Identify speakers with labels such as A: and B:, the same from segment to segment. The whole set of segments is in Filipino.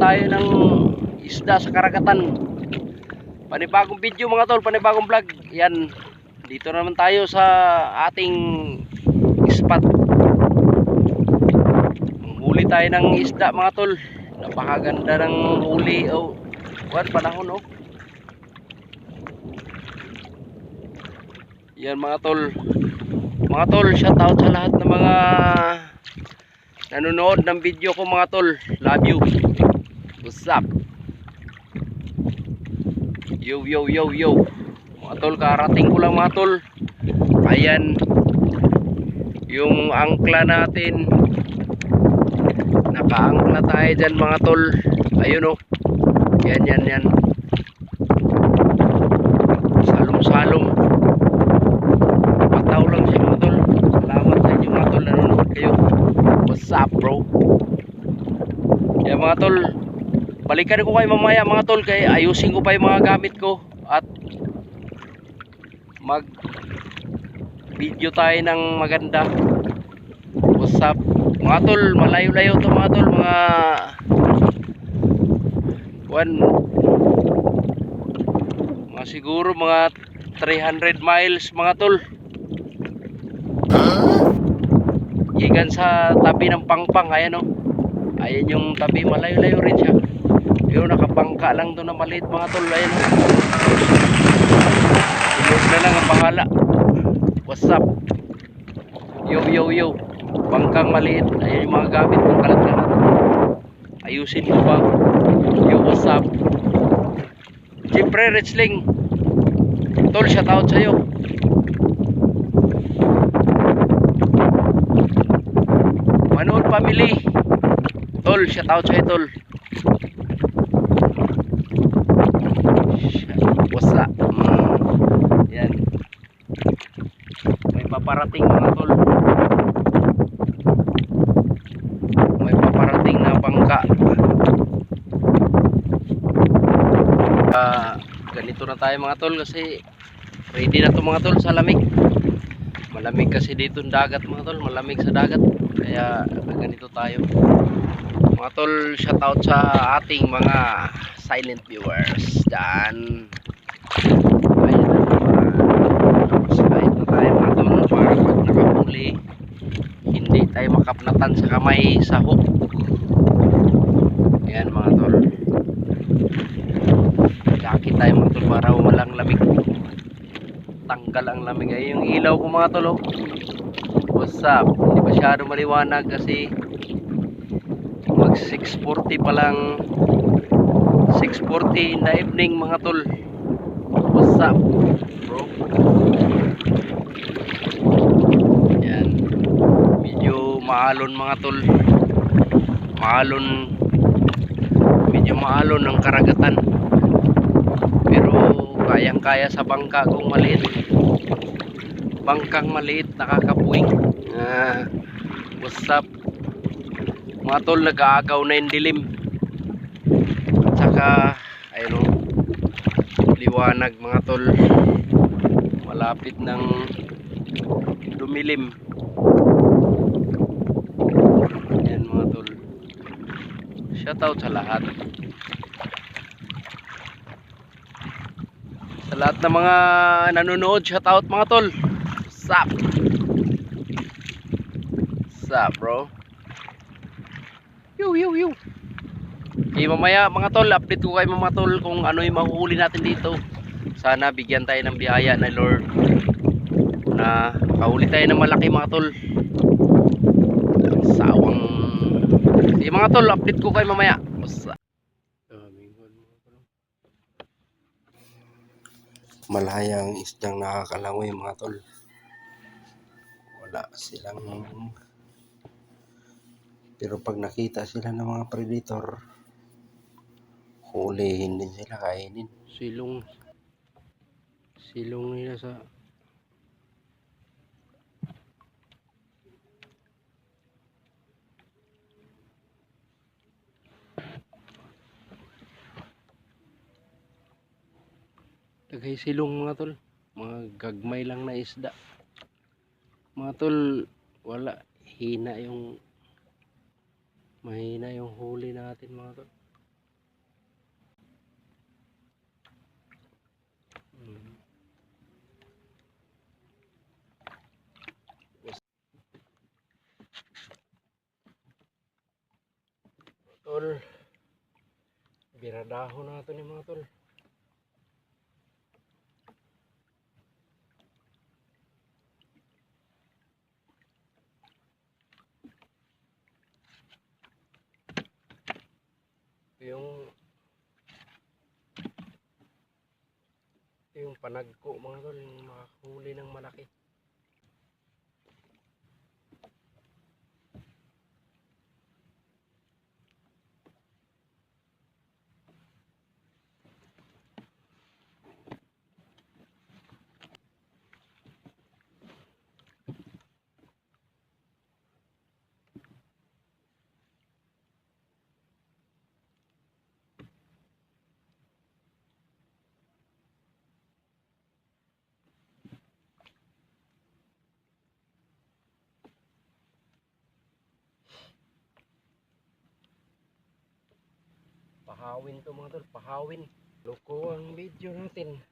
A: tayo ng isda sa karagatan. Panibagong video mga tol, panibagong vlog. Yan, dito naman tayo sa ating spot. Huli tayo ng isda mga tol. Napakaganda ng huli. Oh, panahon oh. Yan mga tol. Mga tol, shout out sa lahat ng mga nanonood ng video ko mga tol. Love you. What's up? Yo yo yo yo. Mga tol, karating ko lang mga tol. Ayan yung angkla natin. Nakaangkla tayo dyan mga tol. Ayun oh. Yan yan yan. Salong salong. Pataw lang siya mga tol. Salamat sa inyo mga tol, nanonood kayo. What's up bro? Yan mga tol, balikan ko kayo mamaya mga tol, kaya ayusin ko pa yung mga gamit ko at mag video tayo ng maganda. What's up mga tol? Malayo-layo to mga tol, mga siguro mga 300 miles mga tol. Igan sa tabi ng Pangpang. Ayan o, ayan yung tabi, malayo-layo rin siya. Yung nakabangka lang doon na maliit mga tol. Ayan o, Diyos na lang ang bahala. What's up? Yo yo yo. Bangkang maliit. Ayan yung mga gamit ng kalat-kalat. Ayusin ko pa. Yo, what's up? Siyempre Richling tol, shout out sa'yo. Manood family tol, shout out sa'yo tol. What's up? Yan, may paparating mga tol. May paparating na bangka. Ganito na tayo mga tol, kasi ready na to mga tol sa lamig. Malamig kasi dito ang dagat mga tol, malamig sa dagat, kaya ganito tayo mga tol. Shout out sa ating mga silent viewers dyan. Ayan na, slide na tayo mga tol, para pag nakahuli hindi tayo makapnatan sa kamay sa hook. Ayan mga tol, jacket tayo mga tol para walang lamig, tanggal ang lamig. Ay yung ilaw ko mga tol oh. What's up? Hindi masyado maliwanag kasi mag 6:40 pa lang, 6:40 in the evening mga tol. What's up bro? Yan, medyo maalon mga tol, maalon, medyo maalon ng karagatan, pero kayang kaya sa bangka kung maliit, bangkang maliit, nakakapuwing. What's up mga tol? Nag-aagaw na yung dilim, tsaka ayun o, liwanag mga tol, malapit ng dumilim. Yan mga tol, shout out sa lahat, sa lahat ng mga nanonood. Shout out mga tol. What's up? What's up bro? Yo yo yo. Okay, mamaya mga tol, update ko kayo mga tol kung ano yung mahuhuli natin dito. Sana bigyan tayo ng biyaya na Lord na makahuli tayo ng malaki mga tol. Sawang. Okay mga tol, update ko kayo mamaya. What's up? Malayang isdang nakakalangoy mga tol. Wala silang, pero pag nakita sila ng mga predator, hulihin din sila, kainin. Silong nila sa tagay silong mga tol, mga gagmay lang na isda mga tol. Wala, mahina yung huli natin mga tol. Pinadahon nato ni mga tol. Yung panagko mga tol, yung makahuli ng malaki. Pahawin to mga tol, pahawin. Loko ang video natin.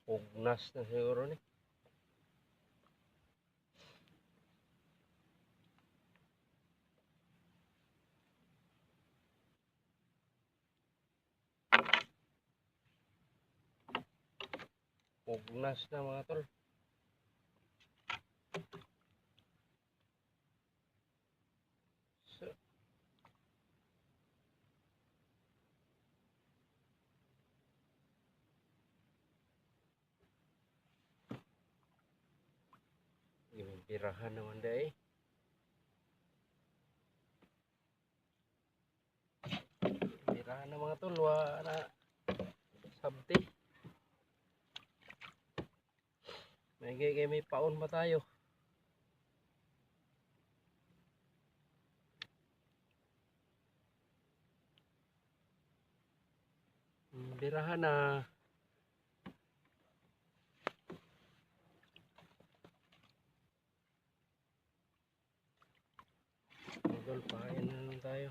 A: Pugnas na siguro ni. Pugnas na mga tol. So, pirahan naman dahil. Pirahan na mga tol, wala sabti. May paon ba tayo? Birahan na. Tol, pahain na lang tayo.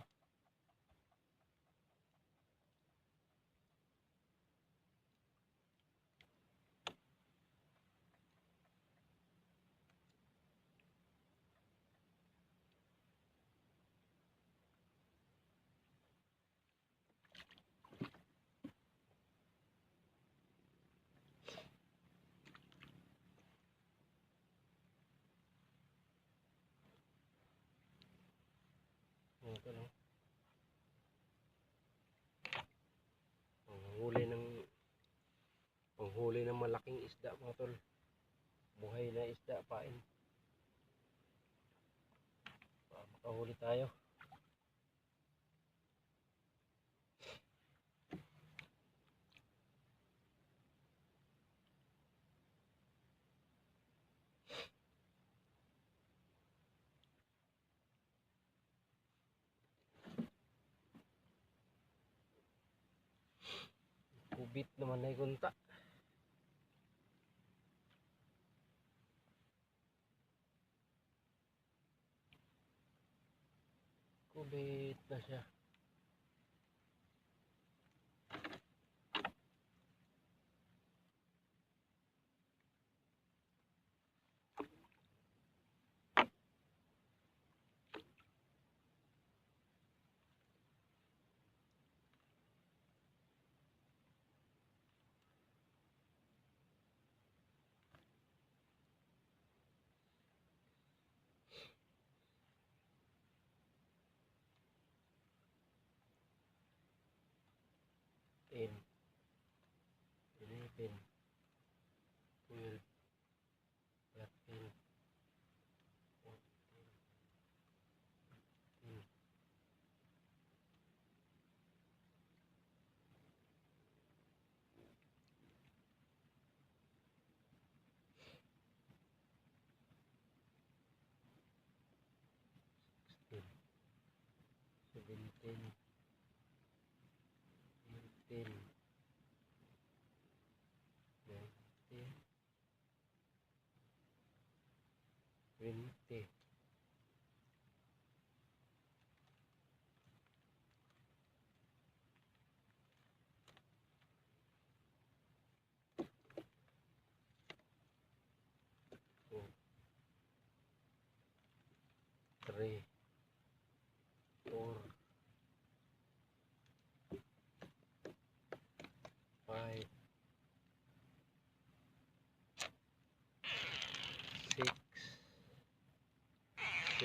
A: Ito lang. Panghuli ng malaking isda mga tol. Buhay na isda pain. Makahuli tayo. Kubit naman na ikunta. Kubit na siya. Pin. 11, 12, 13, 14, 15, 17, 18, 19, 20,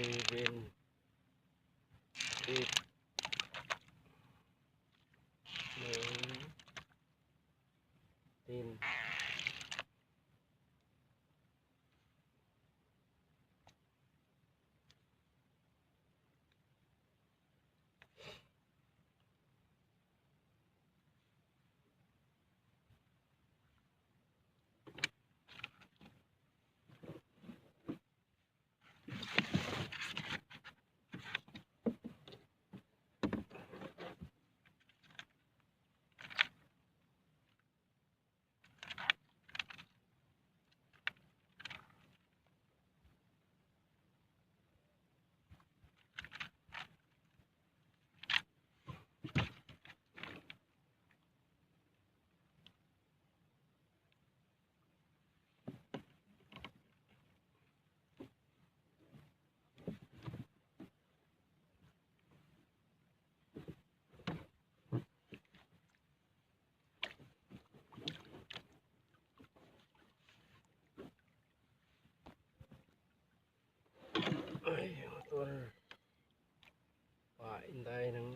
A: 7, 8, 9, 10. Ay, mga tol. Pain tayo ng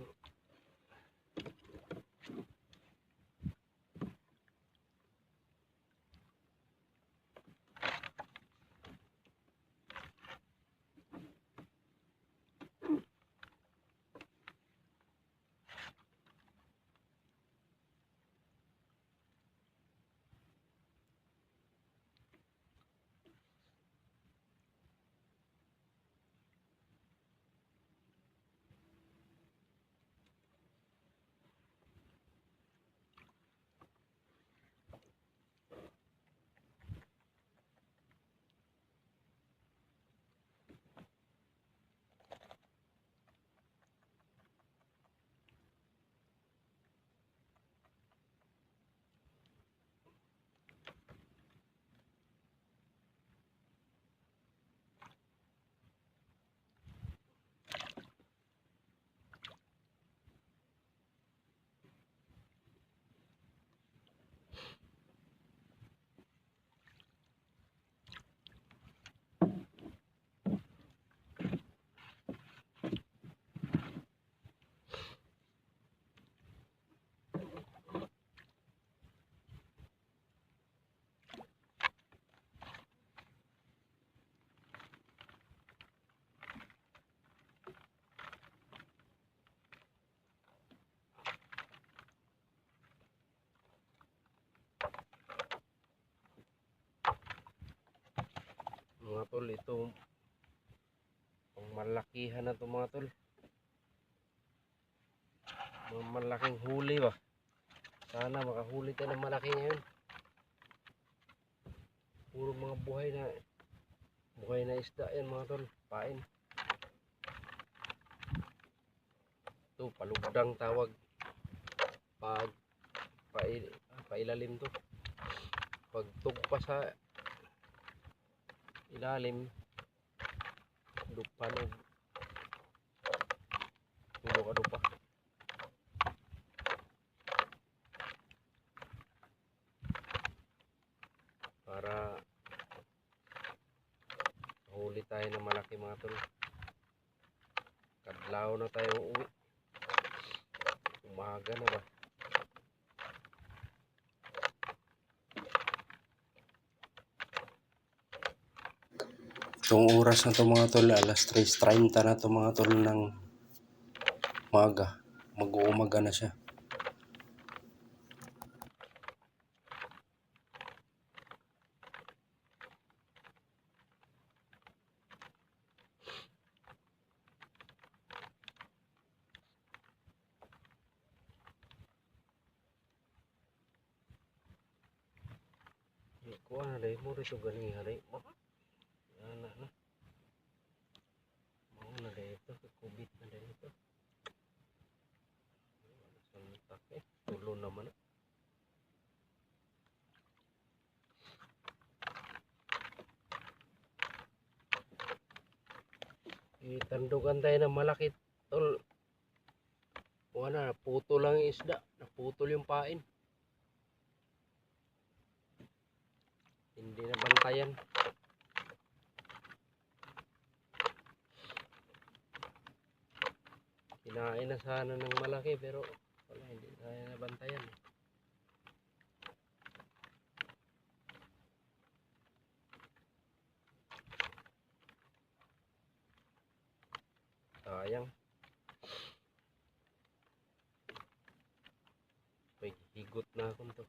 A: mga tol. Ito pang malakihan na to mga tol. Mga malaking huli ba? Sana makahuli tayo ng malaki ngayon. Puro mga buhay na isda yan mga tol. Pain. Ito palugdang tawag. Pag pailalim to. Pag tugpa sa ilalim, dupanog dupa para huli tayo ng malaki mga tol. Kadlaw na tayo uuwi, umaga na ba. Itong oras na to mga tol, alas 3:30 na to mga tol ng umaga. Mag-uumaga na siya. Kuha na dahil mo rito gani hari mo. Ana na. Mau na dahil ito. Kubit na dahil ito. Santak tulo naman. Itandugan tayo ng malaki tol. Wala, naputol lang yung isda. Naputol yung pain. Hindi na bantayan. Kinain na sana ng malaki pero wala, hindi tayo nabantayan. Sayang. May higot na akong to.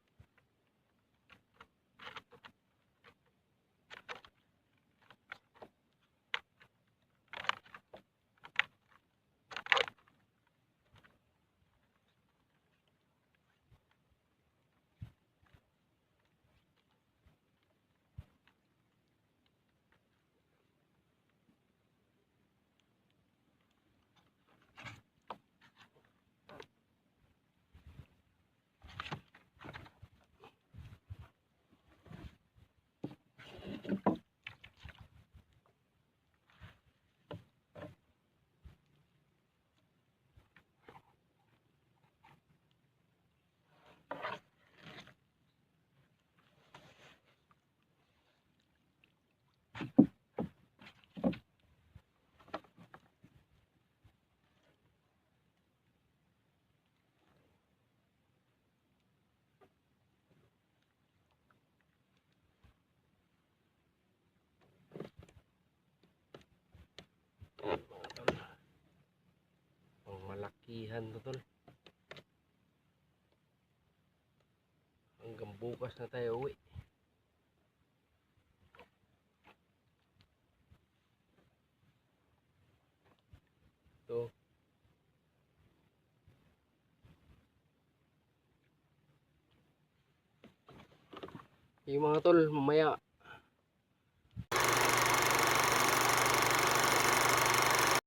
A: Ang malakihan to tol. Hanggang bukas na tayo uwi. So, yung mga tol, mamaya